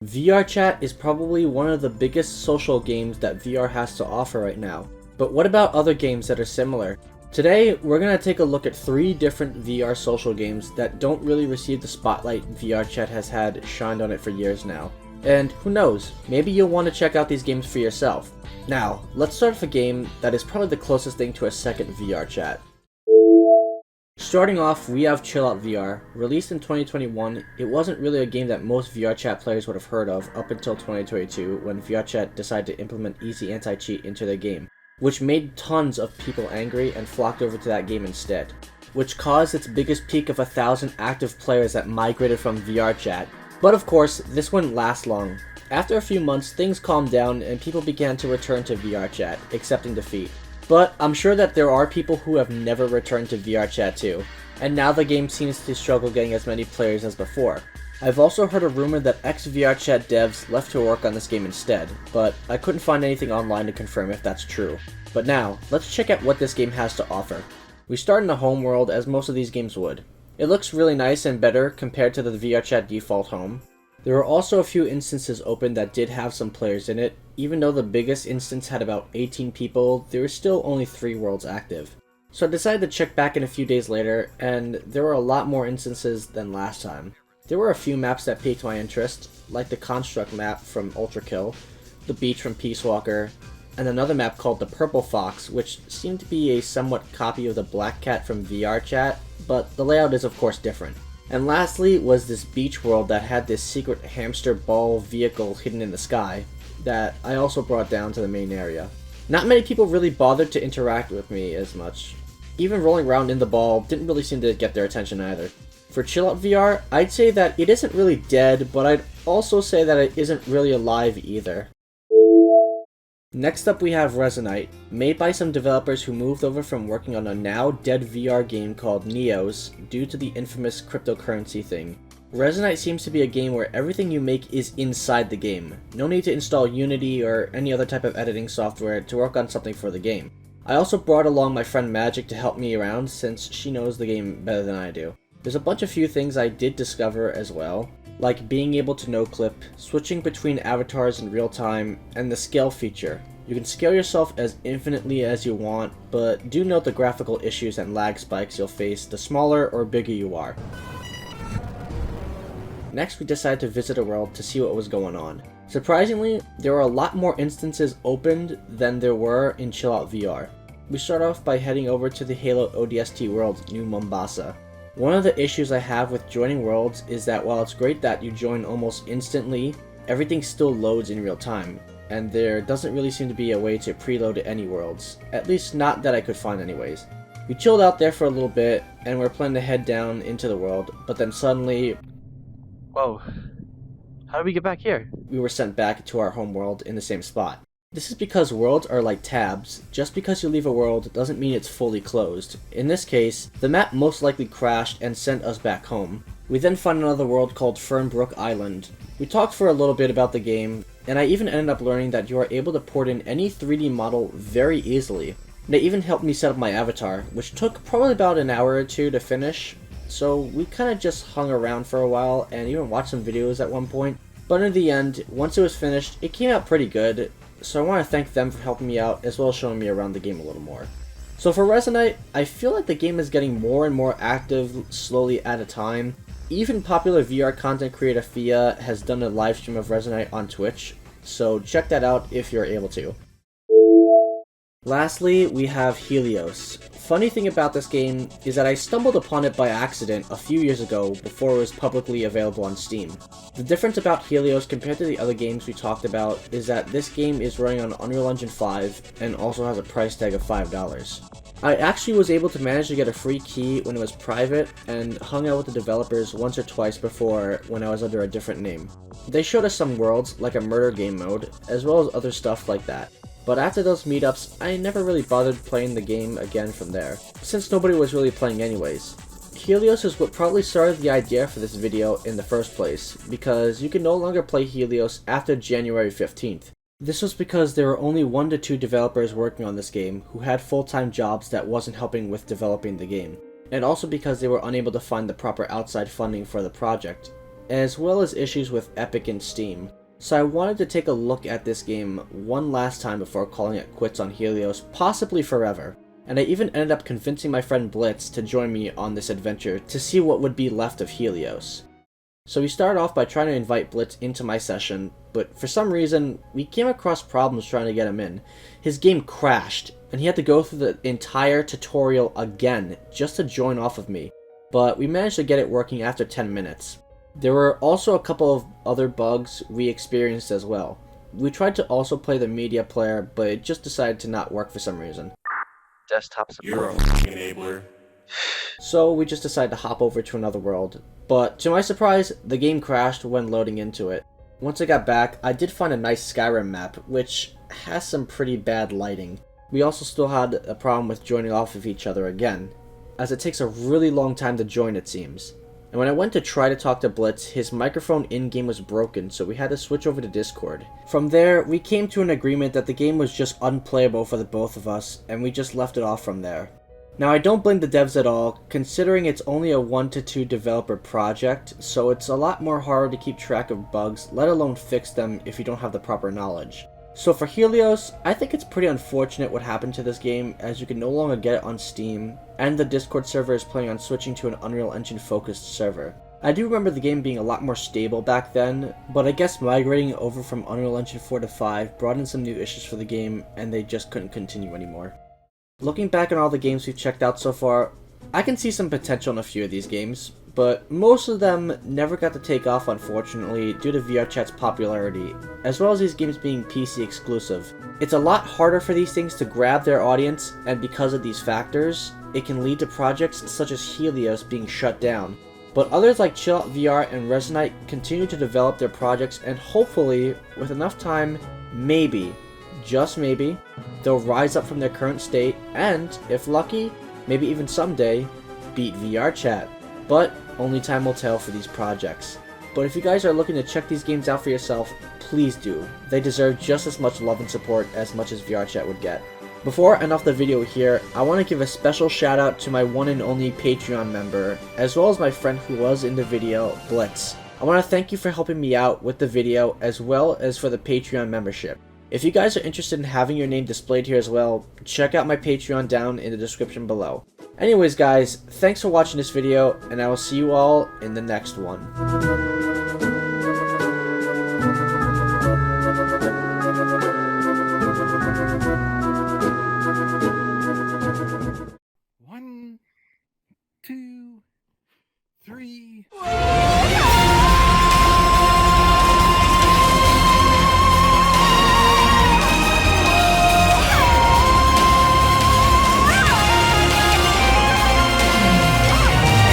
VR chat is probably one of the biggest social games that VR has to offer right now. But what about other games that are similar? Today, we're going to take a look at 3 different VR social games that don't really receive the spotlight VR chat has had shined on it for years now. And who knows, maybe you'll want to check out these games for yourself. Now, let's start with a game that is probably the closest thing to a second VR chat. Starting off, we have Chill Out VR. Released in 2021, it wasn't really a game that most VR chat players would have heard of up until 2022 when VR chat decided to implement easy anti-cheat into their game, which made tons of people angry and flocked over to that game instead, which caused its biggest peak of 1,000 active players that migrated from VR chat. But of course, this wouldn't last long. After a few months, things calmed down and people began to return to VR chat, accepting defeat. But I'm sure that there are people who have never returned to VR chat too, and now the game seems to struggle getting as many players as before. I've also heard a rumor that ex-VR chat devs left to work on this game instead, but I couldn't find anything online to confirm if that's true. But now, let's check out what this game has to offer. We start in the home world as most of these games would. It looks really nice and better compared to the VR chat default home. There were also a few instances open that did have some players in it. Even though the biggest instance had about 18 people, there were still only 3 worlds active. So I decided to check back in a few days later, and there were a lot more instances than last time. There were a few maps that piqued my interest, like the Construct map from Ultra Kill, the beach from Peace Walker, and another map called the Purple Fox, which seemed to be a somewhat copy of the Black Cat from VR chat, but the layout is of course different. And lastly was this beach world that had this secret hamster ball vehicle hidden in the sky that I also brought down to the main area. Not many people really bothered to interact with me as much. Even rolling around in the ball didn't really seem to get their attention either. For Chill Out VR, I'd say that it isn't really dead, but I'd also say that it isn't really alive either. Next up we have Resinite, made by some developers who moved over from working on a now dead VR game called Neos due to the infamous cryptocurrency thing. Resinite seems to be a game where everything you make is inside the game. No need to install Unity or any other type of editing software to work on something for the game. I also brought along my friend Magic to help me around since she knows the game better than I do. There's a bunch of few things I did discover as well, like being able to no-clip, switching between avatars in real time, and the scale feature. You can scale yourself as infinitely as you want, but do note the graphical issues and lag spikes you'll face the smaller or bigger you are. Next, we decided to visit a world to see what was going on. Surprisingly, there were a lot more instances opened than there were in Chill Out VR. We start off by heading over to the Halo ODST world, New Mombasa. One of the issues I have with joining worlds is that while it's great that you join almost instantly, everything still loads in real time, and there doesn't really seem to be a way to preload any worlds, at least not that I could find anyways. We chilled out there for a little bit, and we're planning to head down into the world, but then suddenly... Whoa, how did we get back here? We were sent back to our home world in the same spot. This is because worlds are like tabs. Just because you leave a world doesn't mean it's fully closed. In this case, the map most likely crashed and sent us back home. We then found another world called Fernbrook Island. We talked for a little bit about the game, and I even ended up learning that you are able to port in any 3D model very easily. They even helped me set up my avatar, which took probably about an hour or 2 to finish, so we kinda just hung around for a while and even watched some videos at one point. But in the end, once it was finished, it came out pretty good. So I want to thank them for helping me out, as well as showing me around the game a little more. So for Resinite, I feel like the game is getting more and more active slowly at a time. Even popular VR content creator Fia has done a live stream of Resinite on Twitch, so check that out if you're able to. Lastly, we have Helios. Funny thing about this game is that I stumbled upon it by accident a few years ago before it was publicly available on Steam. The difference about Helios compared to the other games we talked about is that this game is running on Unreal Engine 5 and also has a price tag of $5. I actually was able to manage to get a free key when it was private and hung out with the developers once or twice before when I was under a different name. They showed us some worlds, like a murder game mode, as well as other stuff like that. But after those meetups, I never really bothered playing the game again from there, since nobody was really playing anyways. Helios is what probably started the idea for this video in the first place, because you can no longer play Helios after January 15th. This was because there were only 1 to 2 developers working on this game who had full-time jobs that wasn't helping with developing the game, and also because they were unable to find the proper outside funding for the project. as well as issues with Epic and Steam. So I wanted to take a look at this game one last time before calling it quits on Helios, possibly forever. And I even ended up convincing my friend Blitz to join me on this adventure to see what would be left of Helios. So we started off by trying to invite Blitz into my session, but for some reason, we came across problems trying to get him in. His game crashed, and he had to go through the entire tutorial again just to join off of me, but we managed to get it working after 10 minutes. There were also a couple of other bugs we experienced as well. We tried to also play the media player, but it just decided to not work for some reason. Desktop support. You're a f***ing enabler. So we just decided to hop over to another world. But to my surprise, the game crashed when loading into it. Once I got back, I did find a nice Skyrim map, which has some pretty bad lighting. We also still had a problem with joining off of each other again, as it takes a really long time to join, it seems. And when I went to try to talk to Blitz, his microphone in-game was broken, so we had to switch over to Discord. From there, we came to an agreement that the game was just unplayable for the both of us, and we just left it off from there. Now, I don't blame the devs at all, considering it's only a 1 to 2 developer project, so it's a lot more hard to keep track of bugs, let alone fix them if you don't have the proper knowledge. So for Helios, I think it's pretty unfortunate what happened to this game, as you can no longer get it on Steam, and the Discord server is planning on switching to an Unreal Engine focused server. I do remember the game being a lot more stable back then, but I guess migrating over from Unreal Engine 4 to 5 brought in some new issues for the game, and they just couldn't continue anymore. Looking back on all the games we've checked out so far, I can see some potential in a few of these games, but most of them never got to take off, unfortunately, due to VRChat's popularity, as well as these games being PC exclusive. It's a lot harder for these things to grab their audience, and because of these factors, it can lead to projects such as Helios being shut down. But others like Chill Out VR and Resinite continue to develop their projects, and hopefully, with enough time, maybe, just maybe, they'll rise up from their current state, and, if lucky, maybe even someday, beat VRChat. But only time will tell for these projects. But if you guys are looking to check these games out for yourself, please do. They deserve just as much love and support as much as VRChat would get. Before I end off the video here, I want to give a special shout out to my one and only Patreon member, as well as my friend who was in the video, Blitz. I want to thank you for helping me out with the video, as well as for the Patreon membership. If you guys are interested in having your name displayed here as well, check out my Patreon down in the description below. Anyways guys, thanks for watching this video, and I will see you all in the next one.